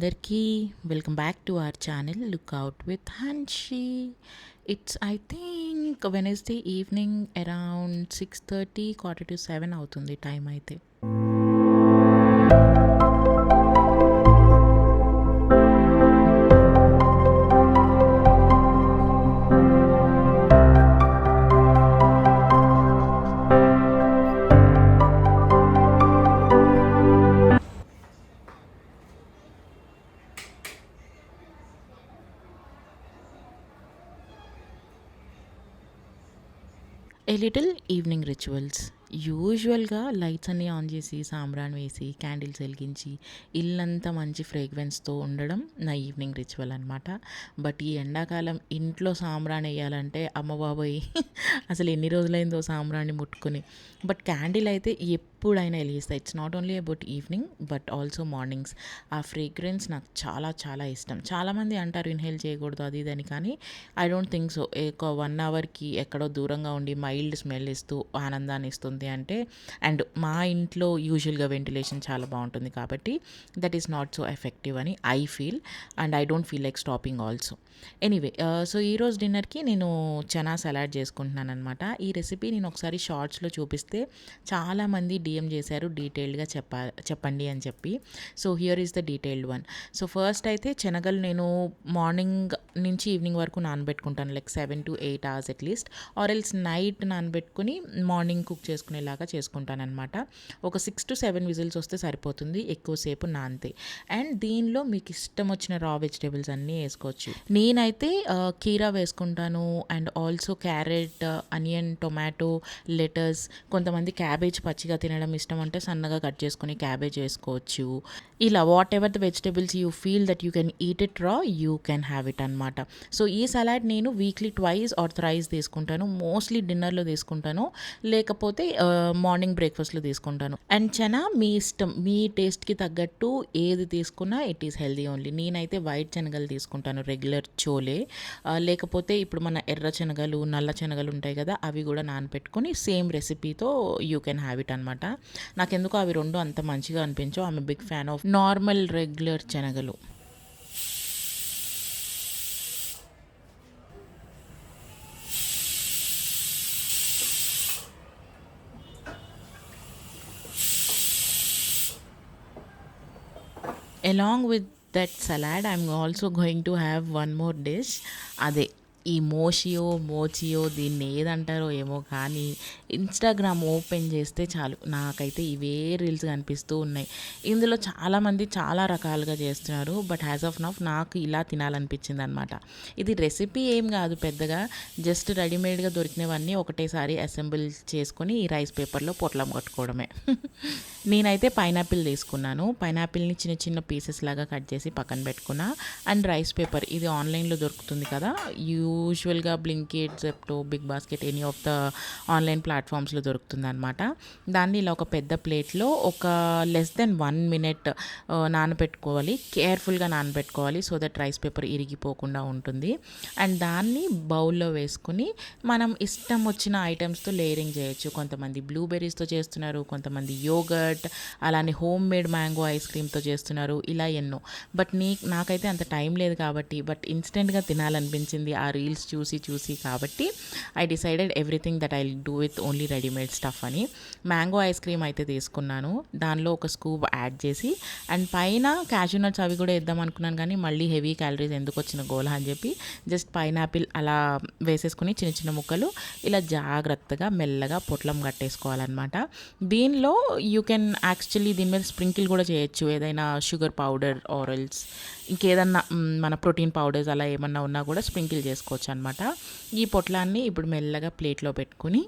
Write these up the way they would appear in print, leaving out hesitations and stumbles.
అందరికీ welcome back to our channel lookout with Hanshi. It's I think Wednesday evening around 6:30 7 అవుతుంది time అయితే. A little evening rituals. యూజువల్గా lights అన్నీ on చేసి సాంబ్రాన్ వేసి క్యాండిల్స్ వెలిగించి ఇల్లంతా మంచి ఫ్రేగ్రెన్స్తో ఉండడం నా ఈవినింగ్ రిచువల్ అనమాట. బట్ ఈ ఎండాకాలం ఇంట్లో సాంబ్రాన్ వేయాలంటే అమ్మ బాబోయ్ అసలు ఎన్ని రోజులైందో సాంబ్రాన్ని ముట్టుకొని. బట్ క్యాండిల్ అయితే ఎప్పుడైనా వెలిగిస్తాయి. It's not only about evening but also mornings. ఆ ఫ్రేగ్రెన్స్ నాకు చాలా చాలా ఇష్టం. చాలామంది అంటారు ఇన్హేల్ చేయకూడదు అది ఇది అని, కానీ ఐ డోంట్ థింక్ సో. ఒక 1 అవర్కి ఎక్కడో దూరంగా ఉండి మైల్డ్ స్మెల్ ఇస్తూ ఆనందాన్ని ఇస్తుంది అంటే. అండ్ మా ఇంట్లో యూజువల్గా వెంటిలేషన్ చాలా బాగుంటుంది కాబట్టి that is not so effective అని I feel. And I don't feel like stopping also. Anyway, so ఈరోజు డిన్నర్కి నేను చనా సలాడ్ చేసుకుంటున్నాను అనమాట. ఈ రెసిపీ నేను ఒకసారి షార్ట్స్లో చూపిస్తే చాలామంది డిఎం చేశారు డీటెయిల్డ్గా చెప్పండి అని చెప్పి. So here is the detailed one. So first అయితే శనగలు నేను మార్నింగ్ నుంచి ఈవినింగ్ వరకు నానబెట్టుకుంటాను, like 7 to 8 hours at least, or else night నానబెట్టుకుని మార్నింగ్ కుక్ చేసుకునేలాగా చేసుకుంటాను అనమాట. ఒక 6 to 7 విజిల్స్ వస్తే సరిపోతుంది, ఎక్కువసేపు నానితే. అండ్ దీనిలో మీకు ఇష్టం వచ్చిన రా వెజిటేబుల్స్ అన్నీ వేసుకోవచ్చు. నేనైతే కీరా వేసుకుంటాను, and also carrot, onion, tomato, letters. కొంతమంది క్యాబేజ్ పచ్చిగా తినడం ఇష్టం అంటే సన్నగా కట్ చేసుకొని క్యాబేజ్ వేసుకోవచ్చు. ఇలా what ever the vegetables you feel that you can eat it రా, యూ కెన్ హ్యావ్ ఇట్ అనమాట. సో ఈ సలాడ్ నేను వీక్లీ 2 or 3 తీసుకుంటాను. మోస్ట్లీ డిన్నర్లో తీసుకుంటాను, లేకపోతే మార్నింగ్ బ్రేక్ఫాస్ట్లో తీసుకుంటాను. అండ్ చనా మీ ఇష్టం, మీ టేస్ట్కి తగ్గట్టు ఏది తీసుకున్నా ఇట్ ఈస్ హెల్దీ ఓన్లీ. నేనైతే వైట్ శనగలు తీసుకుంటాను, రెగ్యులర్ చోలే. లేకపోతే ఇప్పుడు మన ఎర్ర శనగలు, నల్ల శనగలు ఉంటాయి కదా, అవి కూడా నానపెట్టుకొని సేమ్ రెసిపీతో యూ కెన్ హ్యావ్ ఇట్ అనమాట. నాకెందుకో అవి రెండు అంత మంచిగా అనిపించవు. I'm big fan of normal regular శనగలు. Along with that salad, I'm also going to have one more dish. అదే ఈ మోచియో దీన్ని ఏదంటారో ఏమో, కానీ ఇన్స్టాగ్రామ్ ఓపెన్ చేస్తే చాలు నాకైతే ఇవే రీల్స్ కనిపిస్తూ ఉన్నాయి. ఇందులో చాలామంది చాలా రకాలుగా చేస్తున్నారు, బట్ యాజ్ ఆఫ్ నౌ నాకు ఇలా తినాలనిపించింది అనమాట. ఇది రెసిపీ ఏం కాదు పెద్దగా, జస్ట్ రెడీమేడ్గా దొరికినవన్నీ ఒకటేసారి అసెంబుల్ చేసుకొని ఈ రైస్ పేపర్లో పొట్లం కట్టుకోవడమే. నేనైతే పైనాపిల్ తీసుకున్నాను. పైనాపిల్ని చిన్న చిన్న పీసెస్ లాగా కట్ చేసి పక్కన పెట్టుకున్నా. అండ్ రైస్ పేపర్ ఇది ఆన్లైన్లో దొరుకుతుంది కదా, యూజువల్గా Blinkit, Zepto, big basket, any of the online ప్లాట్ఫామ్స్లో దొరుకుతుంది అనమాట. దాన్ని ఇలా ఒక పెద్ద ప్లేట్లో ఒక less than 1 minute నానబెట్టుకోవాలి, కేర్ఫుల్గా నానబెట్టుకోవాలి, సో దట్ రైస్ పేపర్ ఇరిగిపోకుండా ఉంటుంది. అండ్ దాన్ని బౌల్లో వేసుకుని మనం ఇష్టం వచ్చిన ఐటమ్స్తో లేయరింగ్ చేయొచ్చు. కొంతమంది బ్లూబెర్రీస్తో చేస్తున్నారు, కొంతమంది యోగర్ట్, అలానే హోమ్ మేడ్ మ్యాంగో ఐస్ క్రీమ్తో చేస్తున్నారు, ఇలా ఎన్నో. బట్ నాకైతే అంత టైం లేదు కాబట్టి, బట్ ఇన్స్టెంట్గా తినాలనిపించింది ఆ రీల్స్ చూసి కాబట్టి I decided everything that I do with only readymade stuff అని. మ్యాంగో ఐస్ క్రీమ్ అయితే తీసుకున్నాను, దానిలో ఒక స్కూప్ యాడ్ చేసి, అండ్ పైన క్యాష్యూ నట్స్ అవి కూడా వేద్దాం అనుకున్నాను, కానీ మళ్ళీ హెవీ క్యాలరీస్ ఎందుకు వచ్చిన గోలా అని చెప్పి జస్ట్ పైనాపిల్ అలా వేసేసుకుని చిన్న చిన్న ముక్కలు ఇలా జాగ్రత్తగా మెల్లగా పొట్లం కట్టేసుకోవాలన్నమాట. దీనిలో యూ కెన్ యాక్చువల్లీ దీని మీద స్ప్రింకిల్ కూడా చేయొచ్చు, ఏదైనా షుగర్ పౌడర్ ఆరల్స్ ఇంకేదన్నా మన ప్రోటీన్ పౌడర్స్ అలా ఏమన్నా ఉన్నా కూడా స్ప్రింకిల్ చేసుకోవచ్చు అనమాట. ఈ పొట్లాన్ని ఇప్పుడు మెల్లగా ప్లేట్లో పెట్టుకుని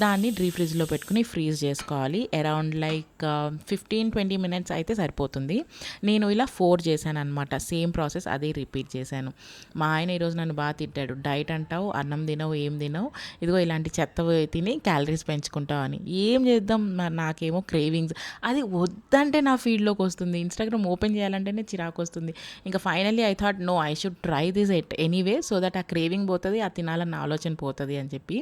దాన్ని ఫ్రిడ్జ్లో పెట్టుకుని ఫ్రీజ్ చేసుకోవాలి. అరౌండ్ లైక్ 15-20 minutes అయితే సరిపోతుంది. నేను ఇలా 4 చేశాను అనమాట. సేమ్ ప్రాసెస్ అదే రిపీట్ చేశాను. మా ఆయన ఈరోజు నన్ను బాగా తిట్టాడు, డైట్ అంటావు, అన్నం తినవు, ఏం తినవు, ఇదిగో ఇలాంటి చెత్త తిని క్యాలరీస్ పెంచుకుంటావు అని. ఏం చేద్దాం, నాకేమో క్రేవింగ్స్, అది వద్దంటే నా ఫీల్డ్లోకి వస్తుంది, ఇన్స్టాగ్రామ్ ఓపెన్ చేయాలంటేనే చిరాకు వస్తుంది. ఇంకా finally I thought no, I should try this at anyway, so that ఆ క్రేవింగ్ క్రేవింగ్ పోతుంది, అది తినాలన్న ఆలోచన పోతుంది అని చెప్పి.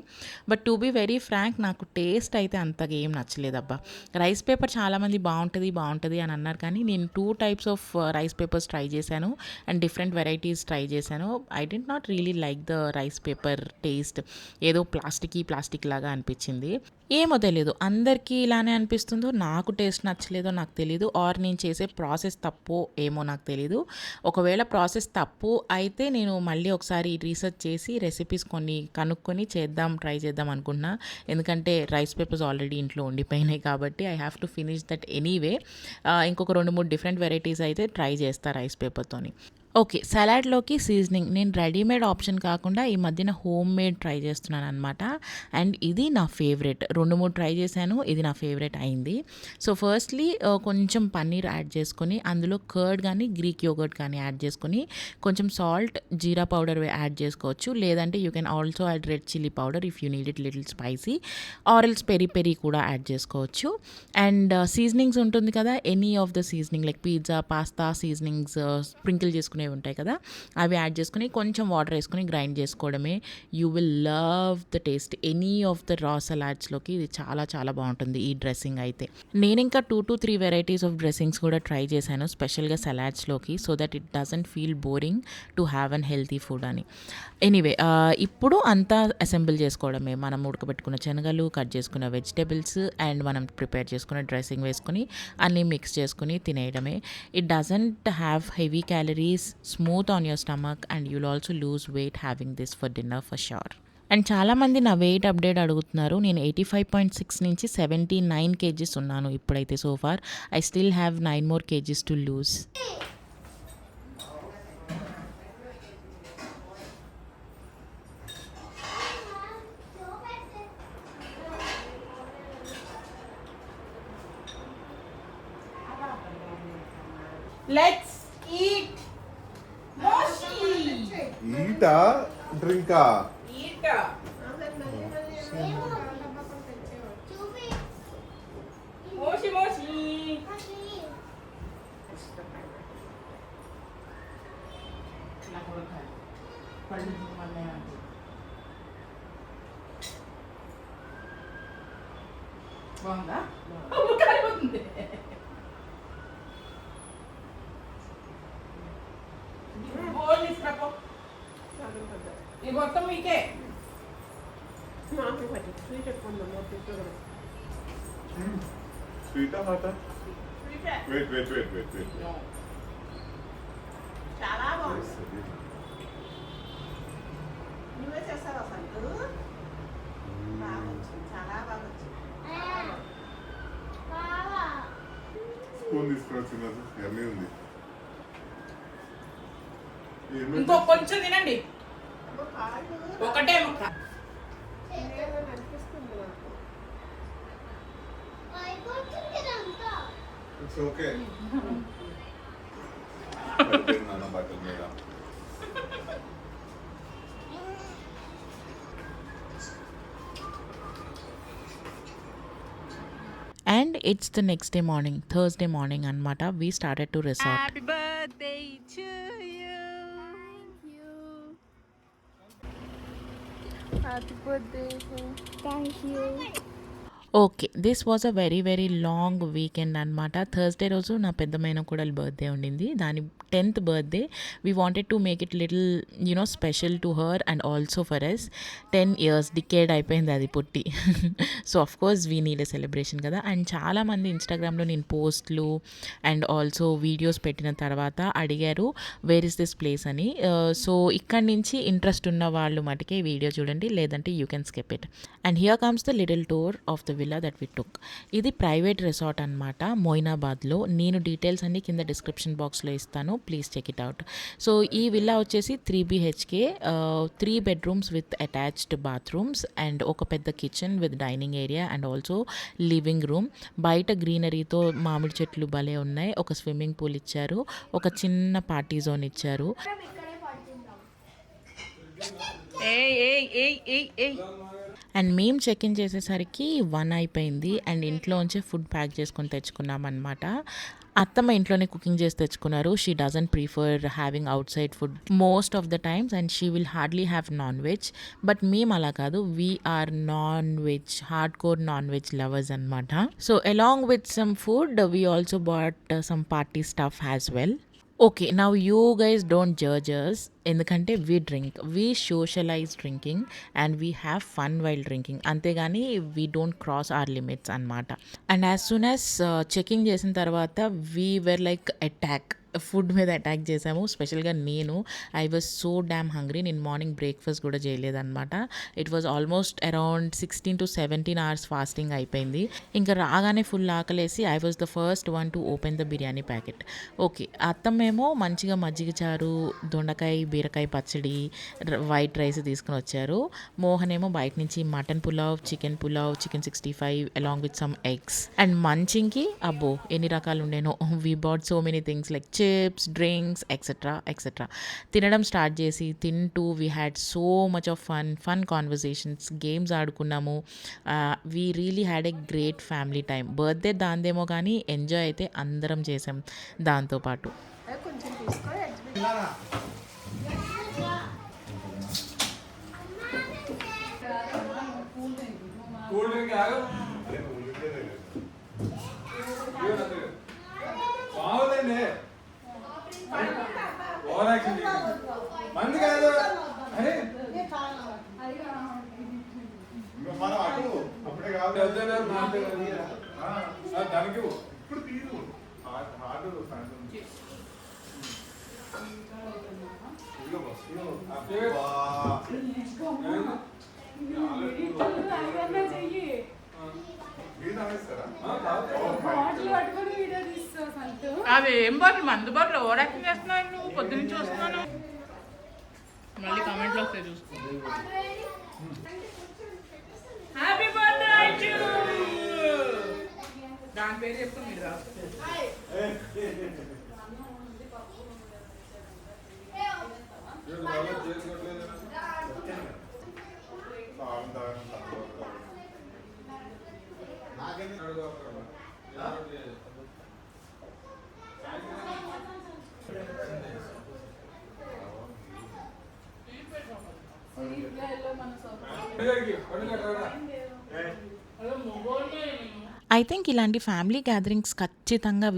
But to be very frank, నాకు టేస్ట్ అయితే అంతగా ఏం నచ్చలేదబ్బా. రైస్ పేపర్ చాలామంది బాగుంటుంది అని అన్నారు, కానీ నేను 2 types of rice papers try చేశాను అండ్ డిఫరెంట్ వెరైటీస్ ట్రై చేశాను. I didn't not really like the rice paper taste. ఏదో ప్లాస్టిక్ లాగా అనిపించింది. ఏమో తెలీదు, అందరికీ ఇలానే అనిపిస్తుందో, నాకు టేస్ట్ నచ్చలేదో నాకు తెలీదు, ఆర్ నేను చేసే ప్రాసెస్ తప్పో ఏమో నాకు తెలీదు. ఒకవేళ ప్రాసెస్ తప్పు అయితే నేను మళ్ళీ ఒకసారి రీసెర్చ్ చేసి రెసిపీస్ కొన్ని కనుక్కొని ట్రై చేద్దాం అనుకుంటున్నా. ఎందుకంటే రైస్ పేపర్స్ ఆల్రెడీ ఇంట్లో ఉండిపోయినాయి కాబట్టి I have to finish that anyway. ఇంకొక 2-3 డిఫరెంట్ వెరైటీస్ అయితే ట్రై చేస్తా రైస్ పేపర్తోని. ఓకే, సలాడ్లోకి సీజనింగ్ నేను రెడీమేడ్ ఆప్షన్ కాకుండా ఈ మధ్యన హోమ్ మేడ్ ట్రై చేస్తున్నాను అనమాట. అండ్ ఇది నా ఫేవరెట్. 2-3 ట్రై చేశాను, ఇది నా ఫేవరెట్ అయింది. సో ఫస్ట్లీ కొంచెం పన్నీర్ యాడ్ చేసుకొని, అందులో కర్డ్ కానీ గ్రీక్ యోగర్ట్ కానీ యాడ్ చేసుకొని, కొంచెం సాల్ట్, జీరా పౌడర్ యాడ్ చేసుకోవచ్చు. లేదంటే you can also add red chilli powder if you need it little spicy, or else peri కూడా యాడ్ చేసుకోవచ్చు. అండ్ సీజనింగ్స్ ఉంటుంది కదా, any of the seasoning like pizza, pasta seasonings sprinkle చేసుకునే ఉంటాయి కదా, అవి యాడ్ చేసుకుని కొంచెం వాటర్ వేసుకొని గ్రైండ్ చేసుకోవడమే. You will love the taste. Any of the raw సలాడ్స్లోకి ఇది చాలా చాలా బాగుంటుంది ఈ డ్రెస్సింగ్ అయితే. నేను ఇంకా 2 to 3 వెరైటీస్ ఆఫ్ డ్రెస్సింగ్స్ కూడా ట్రై చేశాను, స్పెషల్గా సలాడ్స్లోకి, so that it doesn't feel boring to have an healthy food అని. ఎనీవే, ఇప్పుడు అంతా అసెంబుల్ చేసుకోవడమే. మనం ఉడకబెట్టుకున్న శనగలు, కట్ చేసుకున్న వెజిటేబుల్స్ అండ్ మనం ప్రిపేర్ చేసుకున్న డ్రెస్సింగ్ వేసుకొని అన్నీ మిక్స్ చేసుకుని తినేయడమే. It doesn't have heavy calories, smooth on your stomach and you'll also lose weight having this for dinner for sure. And చాలామంది నా వెయిట్ అప్డేట్ అడుగుతున్నారు. నేను 85.6 నుంచి 79 kgs ఉన్నాను ఇప్పుడైతే. So far I still have 9 more kgs to lose. Let's eat. ఈటా డ్రింకా? ఈటా. మోషి మోషి. బాగుందా? ఇది మొత్తం మీకే. స్వీటా హాటా? వెయిట్. చాలా బాగుంది. నువ్వే చేస్తావా అసలు? బాగా వచ్చింది, చాలా బాగా వచ్చింది. స్పూన్ తీసుకుని ఎన్ని ఉంది? ఇంకో కొంచెం తినండి, ఒకటే ముక్క. It's okay. బట్టల మీద And it's the next day morning, Thursday morning anamata. We started to resort. Happy birthday to you. Happy birthday. Thank you. Okay, this was a very very long weekend అనమాట. Thursday రోజు నా పెద్దమైన కూడా birthday ఉండింది, దాని 10th birthday. We wanted to make it little special to her and also for us. 10 years decade అయిపోయింది అది పుట్టి. So of course we need a celebration కదా. అండ్ చాలామంది ఇన్స్టాగ్రామ్లో నేను పోస్ట్లు అండ్ ఆల్సో వీడియోస్ పెట్టిన తర్వాత అడిగారు వేర్ ఇస్ దిస్ ప్లేస్ అని. సో ఇక్కడి నుంచి ఇంట్రెస్ట్ ఉన్న వాళ్ళు మటుకే వీడియో చూడండి, లేదంటే you can skip it. And here comes the little tour of the villa that we took. ఇది ప్రైవేట్ రిసార్ట్ అనమాట, మొయినాబాద్లో. నేను డీటెయిల్స్ అన్ని కింద డిస్క్రిప్షన్ బాక్స్లో ఇస్తాను, please check it out. So ఈ విల్లా వచ్చేసి 3 BHK, 3 bedrooms with attached bathrooms and ఒక పెద్ద kitchen with dining area and also living room. బయట గ్రీనరీతో మామిడి చెట్లు భలే ఉన్నాయి. ఒక స్విమ్మింగ్ పూల్ ఇచ్చారు, ఒక చిన్న పార్టీ జోన్ ఇచ్చారు. అండ్ మేము చెక్ ఇన్ చేసేసరికి 1 అయిపోయింది అండ్ ఇంట్లోంచే ఫుడ్ ప్యాక్ చేసుకొని తెచ్చుకున్నాం అనమాట. అత్తమ్మ ఇంట్లోనే కుకింగ్ చేసి తెచ్చుకున్నారు. She doesn't prefer having outside food most of the times and she will hardly have non veg. But మేము అలా కాదు, we are non veg hard core non veg lovers అనమాట. So along with some food we also bought some party stuff as well. Okay, now you guys don't judge us ఎందుకంటే we drink, we socialize drinking and we have fun while drinking, అంతేగాని we don't cross our limits అనమాట. And as soon as checking చేసిన తర్వాత we were like attack, food మీద attack చేసాము. స్పెషల్గా నేను, I was so damn hungry. నేను morning breakfast కూడా చేయలేదన్నమాట. It was almost around 16 to 17 hours fasting అయిపోయింది. ఇంకా రాగానే ఫుల్ ఆకలేసి I was the first one to open the biryani packet. Okay, అత్తమ్మేమో మంచిగా మజ్జిగ చారు, దొండకాయ బీరకాయ పచ్చడి, వైట్ రైస్ తీసుకుని వచ్చారు. మోహన్ ఏమో బయట నుంచి mutton pulao, chicken 65 along with some eggs. And మంచింగ్కి అబ్బో ఎన్ని రకాలు ఉండేనో, we bought so many things like chips, drinks etcetera. తినడం స్టార్ట్ చేసి తింటూ we had so much of fun conversations, games ఆడుకున్నాము. We really had a great family time. Birthday దాందేమో కానీ ఎంజాయ్ అయితే అందరం చేసాం దాంతోపాటు. కొంచెం తీసుకో. కూల్ డ్రింక్ ఆగు. బాగుందండి. ఓవర్ యాక్షన్ మంది కాదు. అరే మనం అటు అప్పుడే కాదు దానికి ఇప్పుడు తీరు హార్డ్ అవి ఏం బాటిల్, మందు బాటిల్ ఓవర్ యాక్టింగ్ చేస్తున్నావు నువ్వు, పొద్దు నుంచి వస్తున్నాను. మళ్ళీ కామెంట్లో వస్తాయి చూసుకో. హ్యాపీ బర్త్డే దాని పేరు చెప్తా మీరు రాసుకో. ఐ థింక్ ఇలాంటి ఫ్యామిలీ గ్యాదరింగ్స్ ఖచ్చితంగా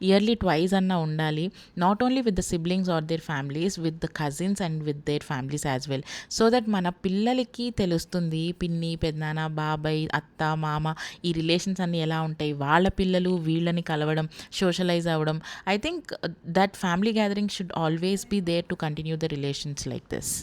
ఇయర్లీ ట్వైస్ అన్నా ఉండాలి. Not only with the siblings or their families, with the cousins and with their families as well. So that మన పిల్లలకి తెలుస్తుంది పిన్ని, పెద్దనాన్న, బాబాయ్, అత్త, మామ ఈ రిలేషన్స్ అన్నీ ఎలా ఉంటాయి, వాళ్ళ పిల్లలు వీళ్ళని కలవడం, సోషలైజ్ అవ్వడం. I think that family gathering should always be there to continue the relations like this.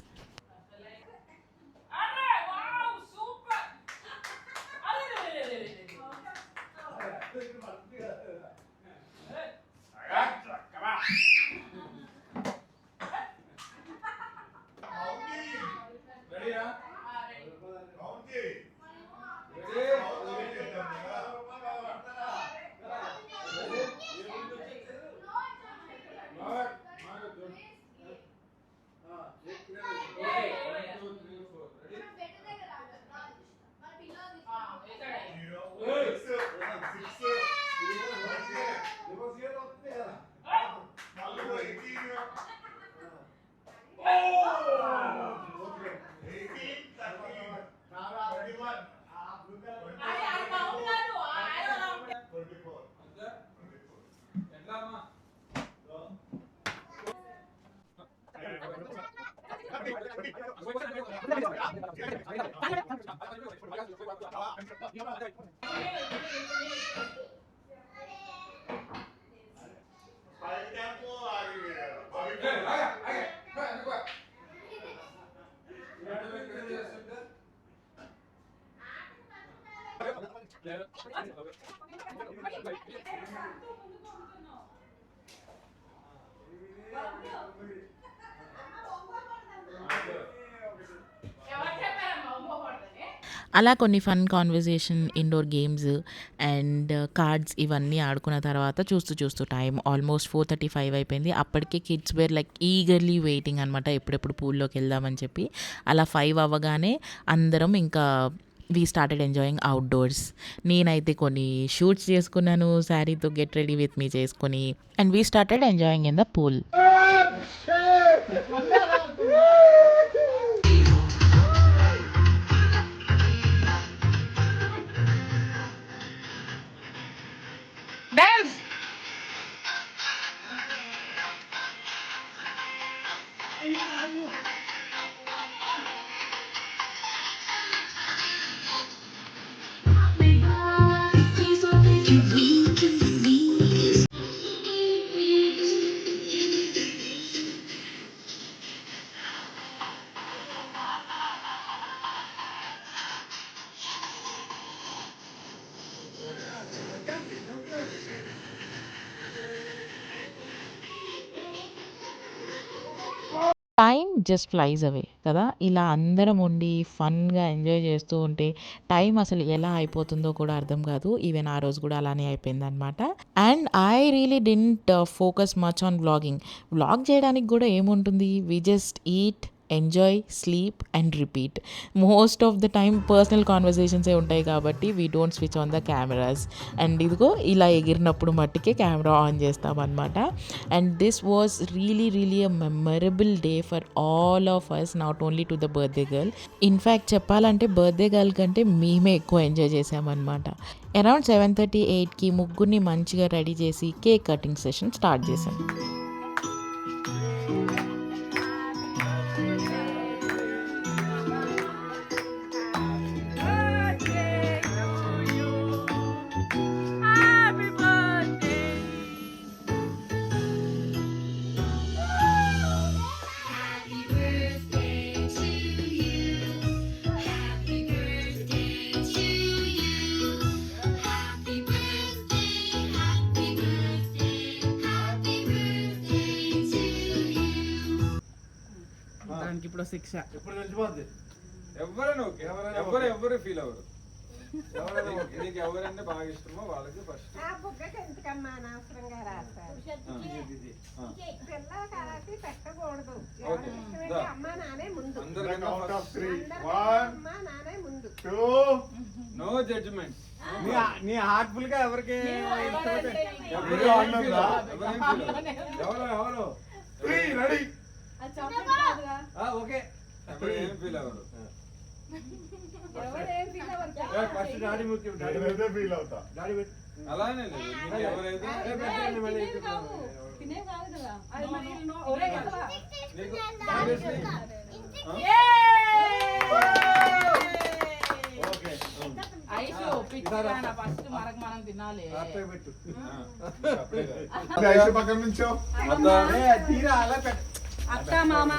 అలా కొన్ని fun conversation, indoor games and cards ఇవన్నీ ఆడుకున్న తర్వాత చూస్తూ టైం ఆల్మోస్ట్ 4:35 అయిపోయింది. అప్పటికే kids were like eagerly waiting అనమాట, ఎప్పుడెప్పుడు పూల్లోకి వెళ్దామని చెప్పి. అలా 5 అవ్వగానే అందరం ఇంకా వీ స్టార్టెడ్ ఎంజాయింగ్ అవుట్డోర్స్. నేనైతే కొన్ని షూట్స్ చేసుకున్నాను శారీతో గెట్ రెడీ విత్ మీ చేసుకొని, and we started enjoying in the pool. Time just flies away కదా! ఇలా అందరం ఉండి ఫన్‌గా ఎంజాయ్ చేస్తూ ఉంటే టైం అసలు ఎలా అయిపోతుందో కూడా అర్థం కాదు. ఈవెన్ ఆ రోజు కూడా అలానే అయిపోయిందనమాట. And I really didn't focus much on vlogging. Vlog చేయడానికి కూడా ఏముంటుంది, we just eat, enjoy, sleep and repeat. Most of the time personal కాన్వర్సేషన్సే ఉంటాయి కాబట్టి we don't switch on the cameras. And ఇదిగో ఇలా ఎగిరినప్పుడు మట్టుకే కెమెరా ఆన్ చేస్తామన్నమాట. And this was really a memorable day for all of us, not only to the birthday girl. In fact చెప్పాలంటే birthday girl కంటే మేమే ఎక్కువ ఎంజాయ్ చేసామన్నమాట. అరౌండ్ 7:30, 8కి ముగ్గురిని మంచిగా రెడీ చేసి కేక్ కటింగ్ సెషన్ స్టార్ట్ చేశాం. Happy birthday. Happy birthday to you. Happy birthday to you. Happy birthday, happy birthday, happy birthday to you. దానికి ఇప్పుడు శిక్ష. ఇప్పుడు తెలిసిపోద్ది. ఎవరైనా ఓకే, ఎవరు ఫీల్ అవ్వరు. ఎవరైనా ఓకే. నీకు ఎవరంటే బాగా ఇష్టమో వాళ్ళకి ఫస్ట్. ఆ బుగ్గకి ఎందుకమ్మా అనవసరంగా రాస్తారు ఇది. పిల్ల కలసి పెట్టకూడదు ఓకే. ఎవరికి దా. అమ్మా నానే ముందు అందరికన్నా Count of first. 3. అందరికీ 1, అమ్మా నానే ముందు 2. No judgement. నీ హార్ట్ఫుల్ గా ఎవరికి ఎవరు ఆడినందా? ఎవరేం feel అవ్వరు. ఎవరు 3 రెడీ. ఓకే. ఎవరు ఏం ఫీల్ అవ్వరు. ఫస్ట్ డాడీ ముఖ్యం. డాడీ నేనైతే ఫీల్ అవుతా. డాడీ పెట్టు. అలానే లేదు. నీకు ఎవరైతే పెట్టండి మళ్ళీ. నీకు seriously, ఓకే. అత్తయ్య పెట్టు. అది ఐషు పక్కన నుంచో. తీరా అలా పెట్టు. అత్త మామ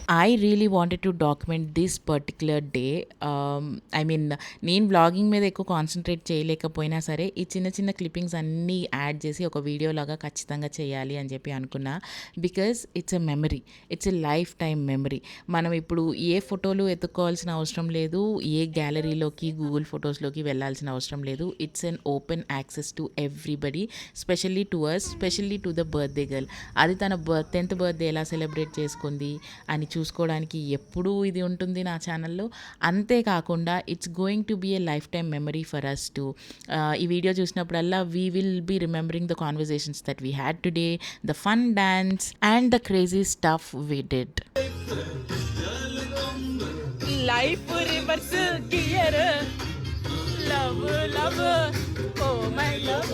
I really wanted to document this particular day. I mean, నేను వ్లాగింగ్ మీద ఎక్కువ కాన్సన్ట్రేట్ చేయలేకపోయినా సరే ఈ చిన్న చిన్న క్లిప్పింగ్స్ అన్నీ యాడ్ చేసి ఒక వీడియో లాగా ఖచ్చితంగా చేయాలి అని చెప్పి అనుకున్నా. Because it's a memory, it's a life time memory. మనం ఇప్పుడు ఏ ఫోటోలు ఎత్తుకోవాల్సిన అవసరం లేదు, ఏ గ్యాలరీలోకి గూగుల్ ఫొటోస్లోకి వెళ్ళాల్సిన అవసరం లేదు. It's an open access to everybody, specially to us, specially to the birthday girl. అది తన 10th బర్త్డే ఎలా సెలబ్రేట్ చేసుకుంది అని చూసుకోవడానికి ఎప్పుడూ ఇది ఉంటుంది నా ఛానల్లో. అంతేకాకుండా it's going to be a life time memory for us too. ఈ వీడియో చూసినప్పుడల్లా we will be remembering the conversations that we had today, the fun dance and the crazy stuff we did. Life reverse gear love love oh my love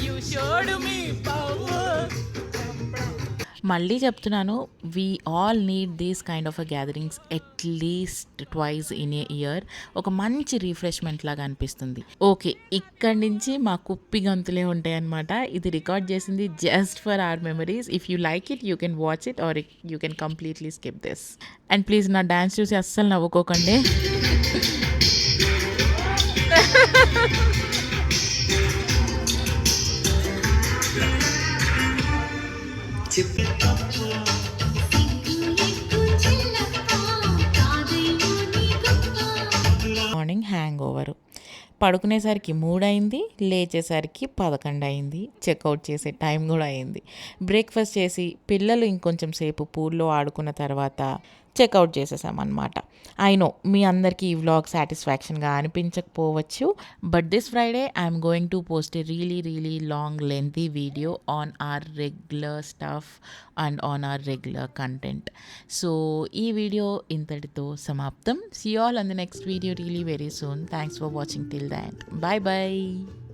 you showed me power. మళ్ళీ చెప్తున్నాను, we all need these kind of a gatherings at least twice in a year. ఒక మంచి refreshment లాగా అనిపిస్తుంది. Okay, ఇక్కడి నుంచి మా కుప్పి గంతులే ఉంటాయి అన్నమాట. ఇది రికార్డ్ చేసింది just for our memories. If you like it you can watch it or you can completely skip this. And please నా డాన్స్ చూసి అస్సలు నవ్వుకోకండి. Morning hangover. పడుకునేసరికి 3 అయింది, లేచేసరికి 11 అయింది, చెక్అవుట్ చేసే టైం కూడా అయింది. బ్రేక్ఫాస్ట్ చేసి పిల్లలు ఇంకొంచెం సేపు పూల్లో ఆడుకున్న తర్వాత చెక్అవుట్ చేసేసామన్నమాట. ఐ నో మీ అందరికీ ఈ వ్లాగ్ సాటిస్ఫాక్షన్గా అనిపించకపోవచ్చు, but this Friday I'm going to post a really long lengthy video on our regular stuff and on our regular content. So ఈ వీడియో ఇంతటితో సమాప్తం. See all on the next video really very soon. Thanks for watching till the end. Bye.